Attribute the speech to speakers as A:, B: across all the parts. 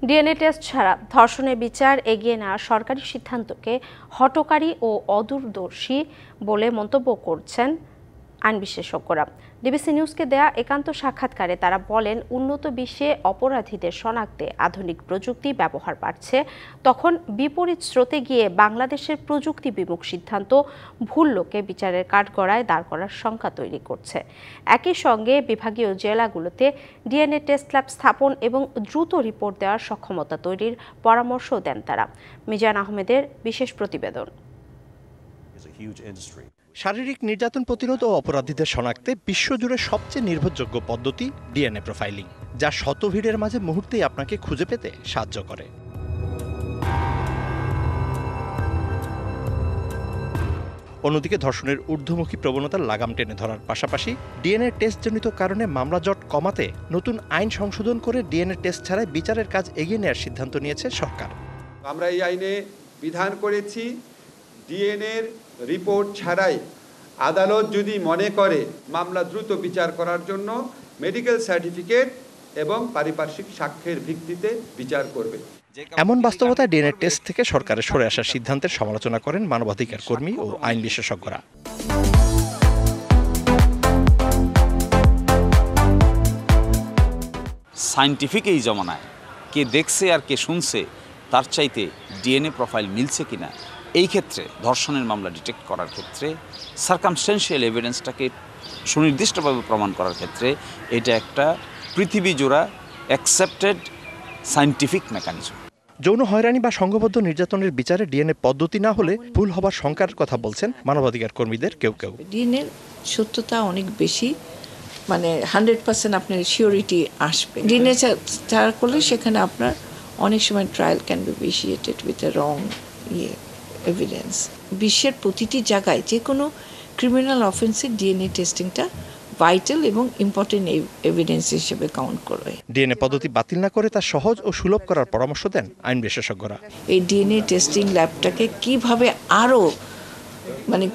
A: DNA test ছাড়া ধর্ষণের বিচার এগিয়ে নেওয়ার সরকারি সিদ্ধান্তকে হঠকারী ও অদূরদর্শী বলে মন্তব্য করছেন আইন বিশেষজ্ঞরা। ডিবিসি নিউজকে দেয়া একান্ত সাক্ষাৎকারে তারা বলেন, উন্নত বিশ্বে অপরাধীদের শনাক্তে আধুনিক প্রযুক্তি ব্যবহার বাড়ছে, তখন বিপরীত স্রোতে গিয়ে বাংলাদেশের প্রযুক্তি বিমুখ সিদ্ধান্ত ভুল লোককে বিচারের কাঠগড়ায় দাঁড় করার শঙ্কা তৈরি করছে। একই সঙ্গে বিভাগীয় জেলাগুলোতে ডিএনএ টেস্ট ল্যাব স্থাপন এবং দ্রুত রিপোর্ট দেওয়ার সক্ষমতা তৈরির পরামর্শ দেন তারা। মিজান আহমেদের বিশেষ প্রতিবেদন।
B: শারীরিক নির্যাতন প্রতিরোধ ও অপরাধীদের শনাক্তে বিশ্বজুড়ে সবচেয়ে নির্ভরযোগ্য পদ্ধতি ডিএনএ প্রোফাইলিং, যা শত ভিড়ের মাঝে মুহূর্তেই আপনাকে খুঁজে পেতে সাহায্য করে। অন্যদিকে ধর্ষণের ঊর্ধ্বমুখী প্রবণতার লাগাম টেনে ধরার পাশাপাশি ডিএনএ টেস্টজনিত কারণে মামলা জট কমাতে নতুন আইন সংশোধন করে ডিএনএ টেস্ট ছাড়াই বিচারের কাজ এগিয়ে নেওয়ার সিদ্ধান্ত নিয়েছে সরকার।
C: আমরা এই আইনে বিধান করেছি, ডিএনএর রিপোর্ট ছাড়াই আদালত যদি মনে করে মামলা দ্রুত বিচার করার জন্য মেডিকেল সার্টিফিকেট এবং পারিপার্শ্বিক সাক্ষ্যের ভিত্তিতে বিচার করবে।
B: এমন বাস্তবতায় ডিএনএ টেস্ট থেকে সরকারের সরে আসার সিদ্ধান্তের সমালোচনা করেন মানবাধিকার কর্মী ও আইন বিশেষজ্ঞরা।
D: সায়েন্টিফিক এই জমানায় কে দেখছে আর কে শুনছে তার চাইতে ডিএনএ প্রোফাইল মিলছে কিনা, এই ক্ষেত্রে ধর্ষণের মামলা ডিটেক্ট করার ক্ষেত্রে সার্কামস্টেন্সিয়াল এভিডেন্সটাকে সুনির্দিষ্টভাবে প্রমাণ করার ক্ষেত্রে এটা একটা পৃথিবী জোড়া অ্যাকসেপ্টেড সায়েন্টিফিক মেকানিজম।
B: যৌন হয়রানি বা সংঘবদ্ধ নির্যাতনের বিচারে ডিএনএ পদ্ধতি না হলে ভুল হবার শঙ্কার কথা বলছেন মানবাধিকার কর্মীদের কেউ কেউ।
E: ডিএনএর সত্যতা অনেক বেশি, 100% আপনার সিওরিটি আসবে। ডিএনএ ছাড়া করলে সেখানে আপনার অনেক সময় trial can be vitiated with a wrong evidence. বিশ্বের প্রতিটি জায়গায় যে কোনো ক্রিমিনাল অফেন্সে ডিএনএ টেস্টিংটা ভাইটাল এবং ইম্পর্টেন্ট এভিডেন্স হিসেবে কাউন্ট করবে।
B: ডিএনএ পদ্ধতি বাতিল না করে তা সহজ ও সুলভ করার পরামর্শ দেন আইন বিশেষজ্ঞরা।
E: এই ডিএনএ টেস্টিং ল্যাবটাকে কিভাবে আরও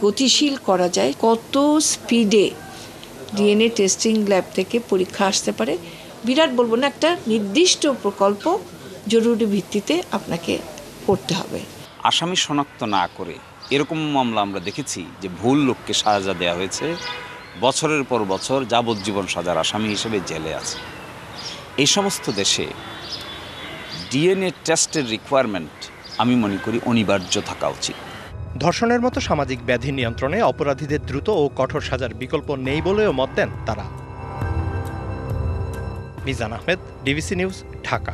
E: গতিশীল করা যায়, কত স্পিডে ডিএনএ টেস্টিং ল্যাব থেকে পরীক্ষা আসতে পারে, বিরাট বলবো না, একটা নির্দিষ্ট প্রকল্প জরুরি ভিত্তিতে আপনাকে করতে হবে।
D: আসামি শনাক্ত না করে এরকম মামলা আমরা দেখেছি যে ভুল লোককে সাজা দেওয়া হয়েছে, বছরের পর বছর যাবজ্জীবন সাজার আসামি হিসেবে জেলে আছে। এই সমস্ত দেশে ডিএনএ টেস্টের রিকোয়ারমেন্ট আমি মনে করি অনিবার্য থাকা উচিত।
B: ধর্ষণের মতো সামাজিক ব্যাধি নিয়ন্ত্রণে অপরাধীদের দ্রুত ও কঠোর সাজার বিকল্প নেই বলেও মত দেন তারা। Mizan Ahmed, DBC news, Dhaka.